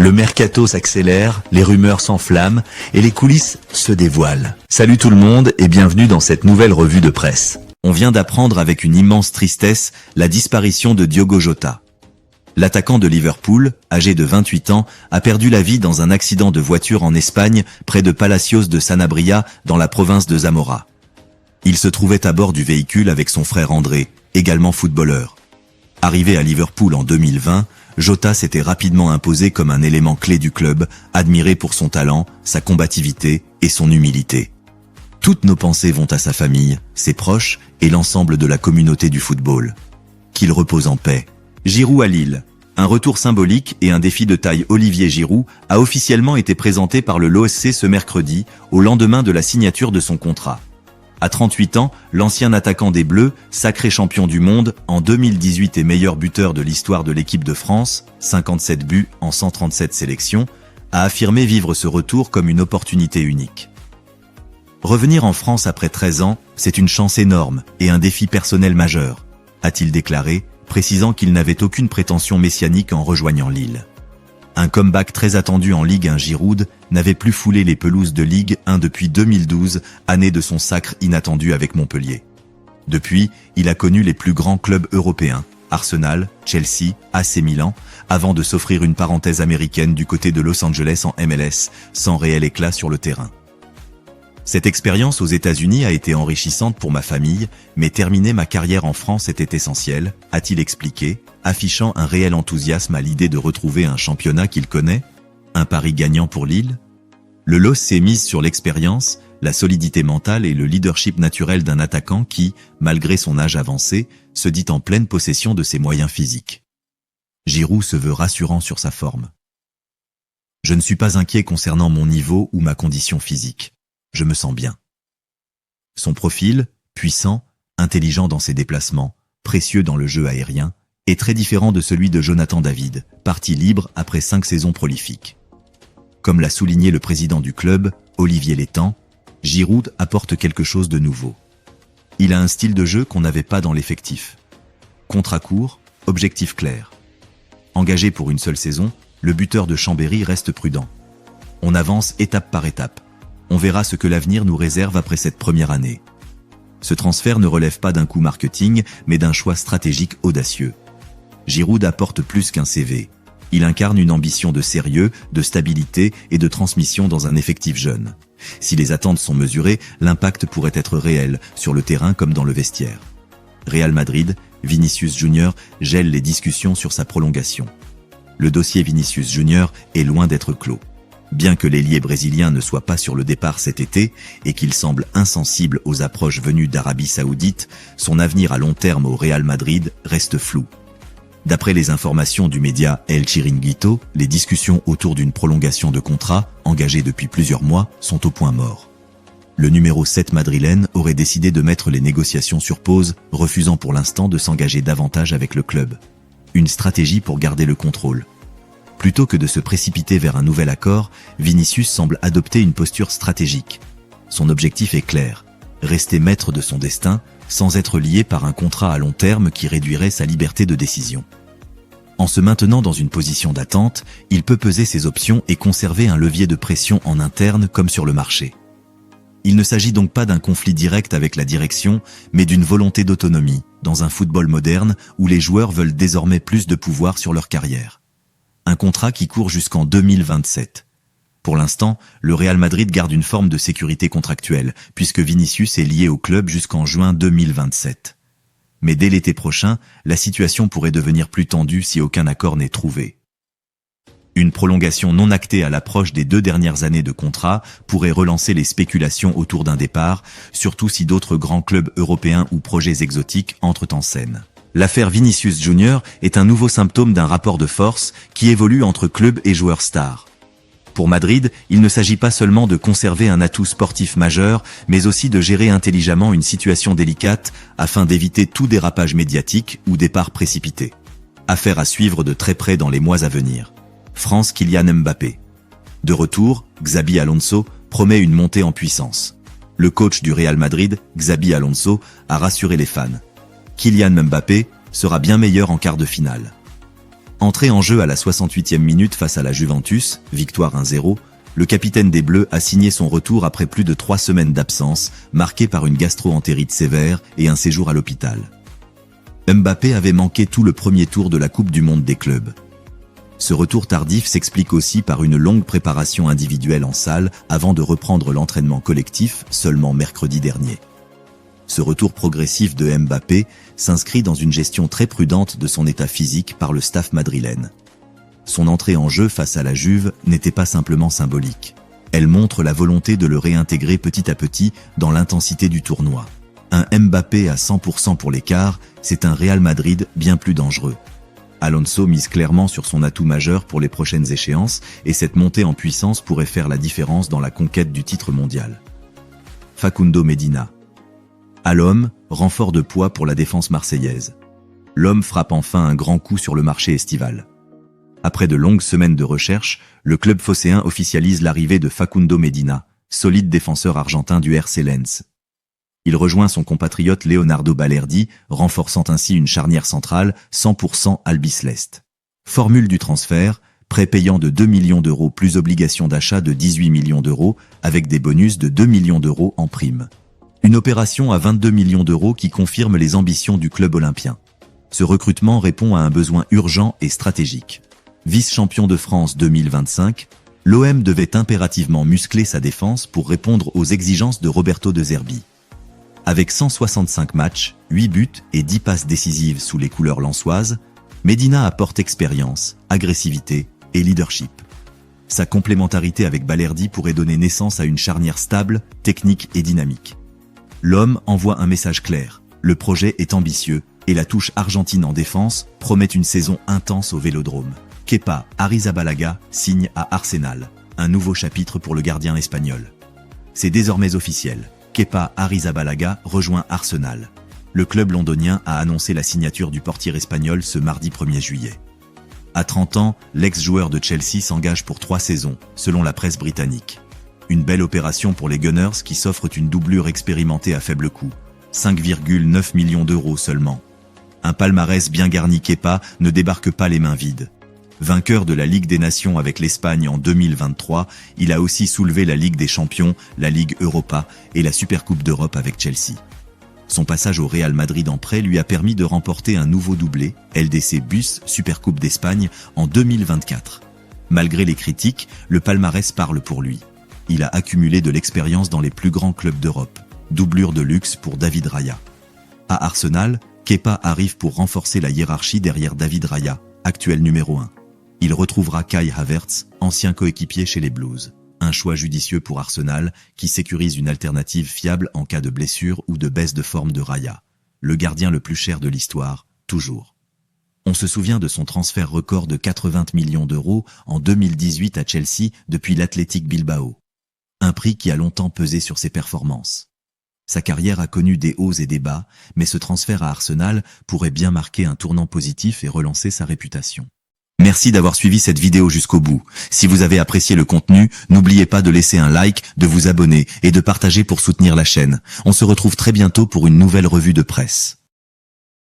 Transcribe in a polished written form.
Le mercato s'accélère, les rumeurs s'enflamment et les coulisses se dévoilent. Salut tout le monde et bienvenue dans cette nouvelle revue de presse. On vient d'apprendre avec une immense tristesse la disparition de Diogo Jota. L'attaquant de Liverpool, âgé de 28 ans, a perdu la vie dans un accident de voiture en Espagne, près de Palacios de Sanabria, dans la province de Zamora. Il se trouvait à bord du véhicule avec son frère André, également footballeur. Arrivé à Liverpool en 2020, Jota s'était rapidement imposé comme un élément clé du club, admiré pour son talent, sa combativité et son humilité. Toutes nos pensées vont à sa famille, ses proches et l'ensemble de la communauté du football. Qu'il repose en paix. Giroud à Lille. Un retour symbolique et un défi de taille. Olivier Giroud a officiellement été présenté par le LOSC ce mercredi, au lendemain de la signature de son contrat. À 38 ans, l'ancien attaquant des Bleus, sacré champion du monde en 2018 et meilleur buteur de l'histoire de l'équipe de France, 57 buts en 137 sélections, a affirmé vivre ce retour comme une opportunité unique. Revenir en France après 13 ans, c'est une chance énorme et un défi personnel majeur, a-t-il déclaré, précisant qu'il n'avait aucune prétention messianique en rejoignant Lille. Un comeback très attendu en Ligue 1. Giroud n'avait plus foulé les pelouses de Ligue 1 depuis 2012, année de son sacre inattendu avec Montpellier. Depuis, il a connu les plus grands clubs européens, Arsenal, Chelsea, AC Milan, avant de s'offrir une parenthèse américaine du côté de Los Angeles en MLS, sans réel éclat sur le terrain. Cette expérience aux États-Unis a été enrichissante pour ma famille, mais terminer ma carrière en France était essentiel, a-t-il expliqué, affichant un réel enthousiasme à l'idée de retrouver un championnat qu'il connaît, un pari gagnant pour Lille. Le LOSC s'est mise sur l'expérience, la solidité mentale et le leadership naturel d'un attaquant qui, malgré son âge avancé, se dit en pleine possession de ses moyens physiques. Giroud se veut rassurant sur sa forme. Je ne suis pas inquiet concernant mon niveau ou ma condition physique. Je me sens bien. Son profil, puissant, intelligent dans ses déplacements, précieux dans le jeu aérien, est très différent de celui de Jonathan David, parti libre après 5 saisons prolifiques. Comme l'a souligné le président du club, Olivier Létang, Giroud apporte quelque chose de nouveau. Il a un style de jeu qu'on n'avait pas dans l'effectif. Contrat court, objectif clair. Engagé pour une seule saison, le buteur de Chambéry reste prudent. On avance étape par étape. On verra ce que l'avenir nous réserve après cette première année. Ce transfert ne relève pas d'un coup marketing, mais d'un choix stratégique audacieux. Giroud apporte plus qu'un CV. Il incarne une ambition de sérieux, de stabilité et de transmission dans un effectif jeune. Si les attentes sont mesurées, l'impact pourrait être réel, sur le terrain comme dans le vestiaire. Real Madrid, Vinicius Junior gèle les discussions sur sa prolongation. Le dossier Vinicius Junior est loin d'être clos. Bien que l'ailier brésilien ne soit pas sur le départ cet été et qu'il semble insensible aux approches venues d'Arabie Saoudite, son avenir à long terme au Real Madrid reste flou. D'après les informations du média El Chiringuito, les discussions autour d'une prolongation de contrat, engagée depuis plusieurs mois, sont au point mort. Le numéro 7 madrilène aurait décidé de mettre les négociations sur pause, refusant pour l'instant de s'engager davantage avec le club. Une stratégie pour garder le contrôle. Plutôt que de se précipiter vers un nouvel accord, Vinicius semble adopter une posture stratégique. Son objectif est clair, rester maître de son destin, sans être lié par un contrat à long terme qui réduirait sa liberté de décision. En se maintenant dans une position d'attente, il peut peser ses options et conserver un levier de pression en interne comme sur le marché. Il ne s'agit donc pas d'un conflit direct avec la direction, mais d'une volonté d'autonomie, dans un football moderne où les joueurs veulent désormais plus de pouvoir sur leur carrière. Un contrat qui court jusqu'en 2027. Pour l'instant, le Real Madrid garde une forme de sécurité contractuelle, puisque Vinicius est lié au club jusqu'en juin 2027. Mais dès l'été prochain, la situation pourrait devenir plus tendue si aucun accord n'est trouvé. Une prolongation non actée à l'approche des 2 dernières années de contrat pourrait relancer les spéculations autour d'un départ, surtout si d'autres grands clubs européens ou projets exotiques entrent en scène. L'affaire Vinicius Junior est un nouveau symptôme d'un rapport de force qui évolue entre club et joueurs stars. Pour Madrid, il ne s'agit pas seulement de conserver un atout sportif majeur, mais aussi de gérer intelligemment une situation délicate afin d'éviter tout dérapage médiatique ou départ précipité. Affaire à suivre de très près dans les mois à venir. France Kylian Mbappé. De retour, Xabi Alonso promet une montée en puissance. Le coach du Real Madrid, Xabi Alonso, a rassuré les fans. Kylian Mbappé sera bien meilleur en quart de finale. Entré en jeu à la 68e minute face à la Juventus, victoire 1-0, le capitaine des Bleus a signé son retour après plus de 3 semaines d'absence, marqué par une gastro-entérite sévère et un séjour à l'hôpital. Mbappé avait manqué tout le premier tour de la Coupe du Monde des clubs. Ce retour tardif s'explique aussi par une longue préparation individuelle en salle avant de reprendre l'entraînement collectif seulement mercredi dernier. Ce retour progressif de Mbappé s'inscrit dans une gestion très prudente de son état physique par le staff madrilène. Son entrée en jeu face à la Juve n'était pas simplement symbolique. Elle montre la volonté de le réintégrer petit à petit dans l'intensité du tournoi. Un Mbappé à 100% pour l'écart, c'est un Real Madrid bien plus dangereux. Alonso mise clairement sur son atout majeur pour les prochaines échéances et cette montée en puissance pourrait faire la différence dans la conquête du titre mondial. Facundo Medina. À l'homme, renfort de poids pour la défense marseillaise. L'homme frappe enfin un grand coup sur le marché estival. Après de longues semaines de recherche, le club phocéen officialise l'arrivée de Facundo Medina, solide défenseur argentin du RC Lens. Il rejoint son compatriote Leonardo Balerdi, renforçant ainsi une charnière centrale 100% albiceleste. Formule du transfert, prêt payant de 2 millions d'euros plus obligation d'achat de 18 millions d'euros, avec des bonus de 2 millions d'euros en prime. Une opération à 22 millions d'euros qui confirme les ambitions du club olympien. Ce recrutement répond à un besoin urgent et stratégique. Vice-champion de France 2025, l'OM devait impérativement muscler sa défense pour répondre aux exigences de Roberto De Zerbi. Avec 165 matchs, 8 buts et 10 passes décisives sous les couleurs lensoises, Medina apporte expérience, agressivité et leadership. Sa complémentarité avec Balerdi pourrait donner naissance à une charnière stable, technique et dynamique. L'homme envoie un message clair, le projet est ambitieux et la touche argentine en défense promet une saison intense au Vélodrome. Kepa Arrizabalaga signe à Arsenal, un nouveau chapitre pour le gardien espagnol. C'est désormais officiel, Kepa Arrizabalaga rejoint Arsenal. Le club londonien a annoncé la signature du portier espagnol ce mardi 1er juillet. À 30 ans, l'ex-joueur de Chelsea s'engage pour 3 saisons, selon la presse britannique. Une belle opération pour les Gunners qui s'offrent une doublure expérimentée à faible coût. 5,9 millions d'euros seulement. Un palmarès bien garni, Kepa ne débarque pas les mains vides. Vainqueur de la Ligue des Nations avec l'Espagne en 2023, il a aussi soulevé la Ligue des Champions, la Ligue Europa et la Supercoupe d'Europe avec Chelsea. Son passage au Real Madrid en prêt lui a permis de remporter un nouveau doublé, LDC Bus Supercoupe d'Espagne en 2024. Malgré les critiques, le palmarès parle pour lui. Il a accumulé de l'expérience dans les plus grands clubs d'Europe. Doublure de luxe pour David Raya. À Arsenal, Kepa arrive pour renforcer la hiérarchie derrière David Raya, actuel numéro 1. Il retrouvera Kai Havertz, ancien coéquipier chez les Blues. Un choix judicieux pour Arsenal, qui sécurise une alternative fiable en cas de blessure ou de baisse de forme de Raya. Le gardien le plus cher de l'histoire, toujours. On se souvient de son transfert record de 80 millions d'euros en 2018 à Chelsea depuis l'Athletic Bilbao. Un prix qui a longtemps pesé sur ses performances. Sa carrière a connu des hauts et des bas, mais ce transfert à Arsenal pourrait bien marquer un tournant positif et relancer sa réputation. Merci d'avoir suivi cette vidéo jusqu'au bout. Si vous avez apprécié le contenu, n'oubliez pas de laisser un like, de vous abonner et de partager pour soutenir la chaîne. On se retrouve très bientôt pour une nouvelle revue de presse.